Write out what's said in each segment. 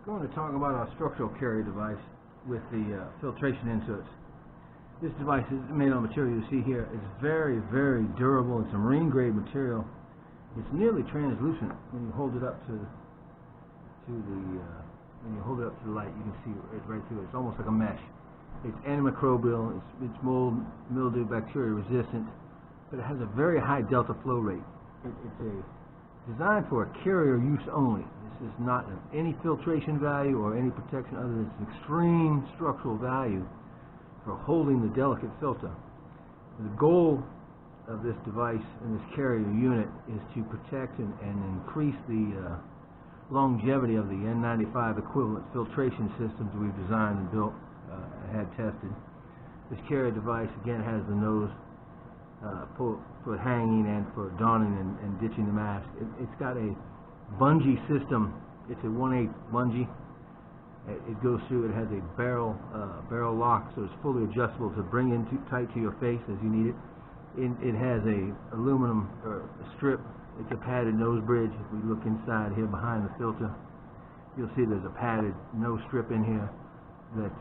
Going to talk about our structural carrier device with the filtration inserts. This device is made on material you see here. It's very, very durable. It's a marine grade material. It's nearly translucent when you hold it up to the light. You can see it right through it. It's almost like a mesh. It's antimicrobial. It's mold, mildew, bacteria resistant, but it has a very high delta flow rate. It's designed for a carrier use only. This is not any filtration value or any protection other than its extreme structural value for holding the delicate filter. The goal of this device and this carrier unit is to protect and increase the longevity of the N95 equivalent filtration systems we've designed and built and had tested. This carrier device again has the nose for hanging and for donning and ditching the mask. It's got a bungee system. It's a 1/8 bungee. It goes through. It has a barrel lock, so it's fully adjustable to bring in tight to your face as you need it. It has a aluminum strip. It's a padded nose bridge. If we look inside here behind the filter, you'll see there's a padded nose strip in here that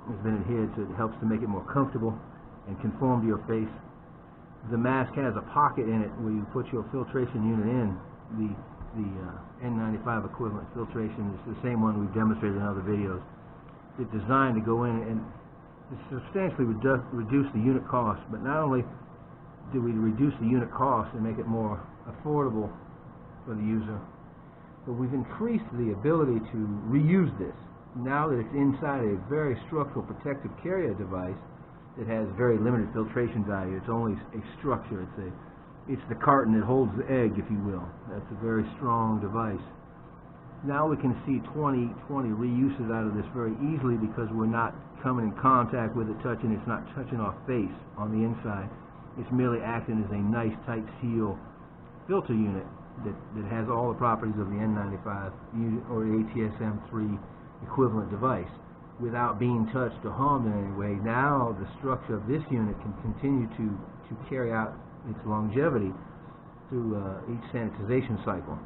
has been adhered, so it helps to make it more comfortable and conform to your face. The mask has a pocket in it where you put your filtration unit in. The N95 equivalent filtration is the same one we've demonstrated in other videos. It's designed to go in and substantially reduce the unit cost, but not only do we reduce the unit cost and make it more affordable for the user, but we've increased the ability to reuse this. Now that it's inside a very structural protective carrier device, it has very limited filtration value. It's only a structure. It's the carton that holds the egg, if you will. That's a very strong device. Now we can see 20 reuses out of this very easily because we're not coming in contact with it, touching. It's not touching our face on the inside. It's merely acting as a nice tight seal filter unit that has all the properties of the N95 or the ATSM3 equivalent device without being touched or harmed in any way. Now the structure of this unit can continue to carry out its longevity through each sanitization cycle.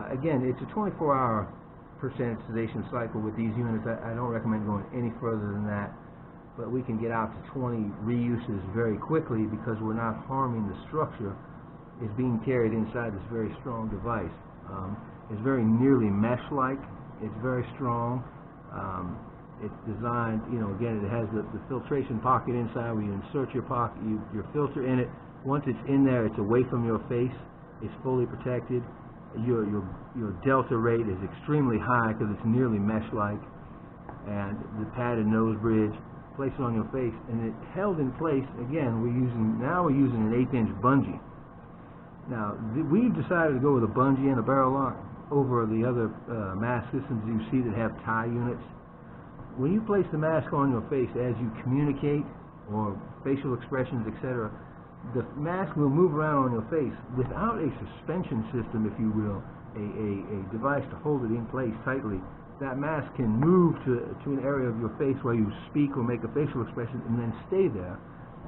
Again, it's a 24-hour per sanitization cycle with these units. I don't recommend going any further than that, but we can get out to 20 reuses very quickly because we're not harming the structure. It's being carried inside this very strong device. It's very nearly mesh-like. It's very strong. It's designed, again, it has the filtration pocket inside where you insert your filter in it. Once it's in there, it's away from your face. It's fully protected. Your delta rate is extremely high because it's nearly mesh-like. And the padded nose bridge, place it on your face, and it's held in place. Again, we're using an 1/8" bungee. Now, we've decided to go with a bungee and a barrel lock over the other mask systems you see that have tie units. When you place the mask on your face as you communicate or facial expressions, etc., the mask will move around on your face without a suspension system, if you will, a device to hold it in place tightly. That mask can move to an area of your face where you speak or make a facial expression and then stay there,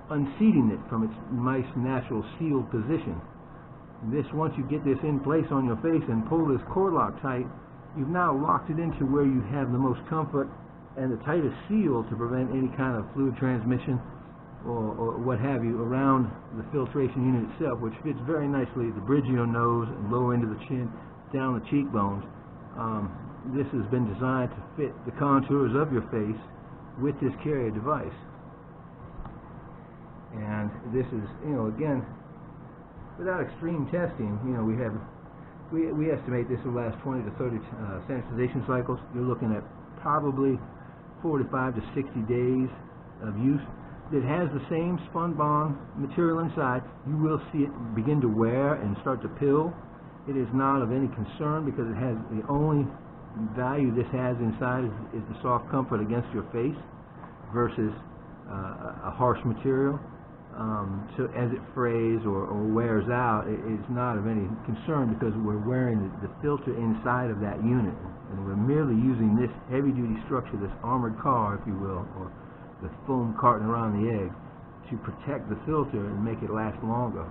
unseating it from its nice, natural, sealed position. Once you get this in place on your face and pull this cord lock tight, you've now locked it into where you have the most comfort and the tightest seal to prevent any kind of fluid transmission or what have you around the filtration unit itself, which fits very nicely at the bridge of your nose and lower into the chin, down the cheekbones. This has been designed to fit the contours of your face with this carrier device. And this is, again, without extreme testing, we estimate this will last 20 to 30 sanitization cycles. You're looking at probably 45 to 60 days of use. It has the same spun bond material inside. You will see it begin to wear and start to pill. It is not of any concern because it has the only value this has inside is the soft comfort against your face versus a harsh material. So as it frays or wears out, it's not of any concern because we're wearing the filter inside of that unit. And we're merely using this heavy-duty structure, this armored car, if you will, or the foam carton around the egg, to protect the filter and make it last longer.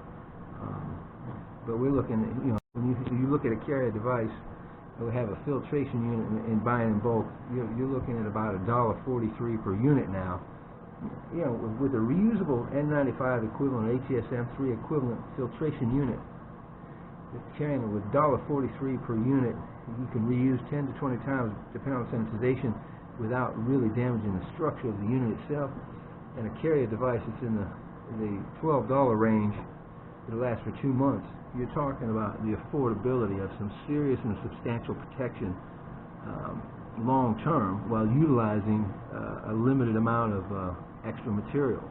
But we're looking at, when you look at a carrier device, we have a filtration unit in buying in bulk, you're looking at about $1.43 per unit now. You know, with a reusable N95 equivalent, ATSM3 equivalent filtration unit, carrying it with $1.43 per unit, you can reuse 10 to 20 times depending on sanitization without really damaging the structure of the unit itself. And a carrier device that's in the $12 range that'll last for 2 months. You're talking about the affordability of some serious and substantial protection long term while utilizing a limited amount of extra material.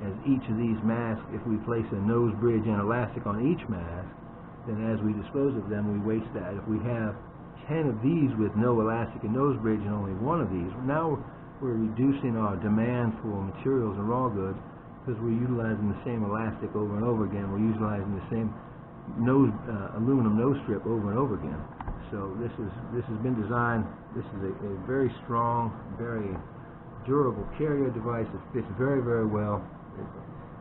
As each of these masks, if we place a nose bridge and elastic on each mask, then as we dispose of them, we waste that. If we have 10 of these with no elastic and nose bridge and only one of these, now we're reducing our demand for materials and raw goods because we're utilizing the same elastic over and over again. We're utilizing the same aluminum nose strip over and over again. So this has been designed. This is a very strong, very durable carrier device that fits very, very well.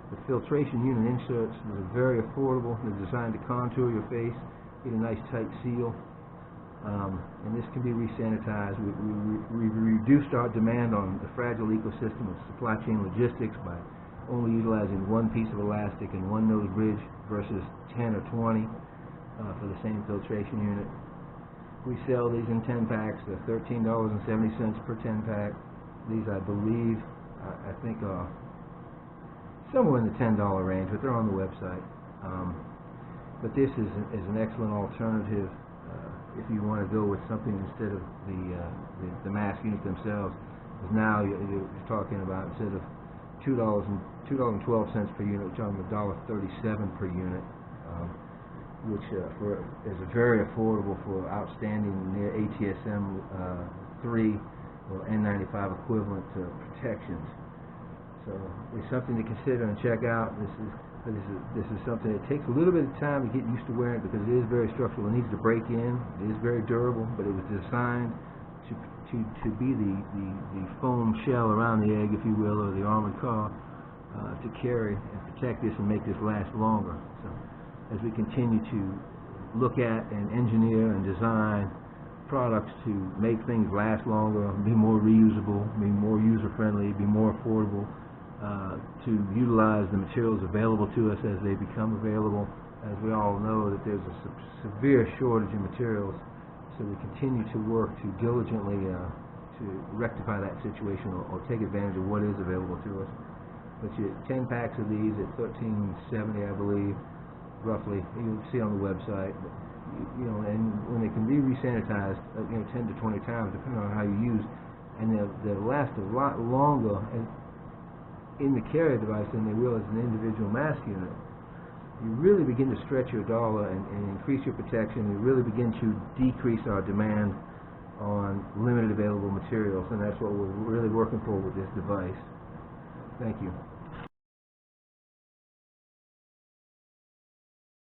The filtration unit inserts are very affordable. They're designed to contour your face, get a nice tight seal, and this can be resanitized. We reduced our demand on the fragile ecosystem of supply chain logistics by only utilizing one piece of elastic and one nose bridge versus 10 or 20 for the same filtration unit. We sell these in 10 packs. They're $13.70 per 10 pack. These, I believe, I think are somewhere in the $10 range, but they're on the website. But this is an excellent alternative if you want to go with something instead of the mask units themselves. Because now you're talking about, instead of $2.12 per unit, we're talking about $1.37 per unit, which is very affordable for outstanding near ATSM 3 or N95 equivalent protections. So it's something to consider and check out. This is something that takes a little bit of time to get used to wearing because it is very structural. It needs to break in. It is very durable, but it was designed to be the foam shell around the egg, if you will, or the armored car, to carry and protect this and make this last longer. So as we continue to look at and engineer and design products to make things last longer, be more reusable, be more user-friendly, be more affordable, to utilize the materials available to us as they become available. As we all know that there's a severe shortage in materials, so we continue to work to diligently to rectify that situation or take advantage of what is available to us. But you 10 packs of these at $13.70, I believe, roughly. You'll see on the website. You know, and when they can be resanitized, 10 to 20 times, depending on how you use, and they'll last a lot longer in the carrier device than they will as an individual mask unit. You really begin to stretch your dollar and increase your protection. You really begin to decrease our demand on limited available materials, and that's what we're really working for with this device. Thank you.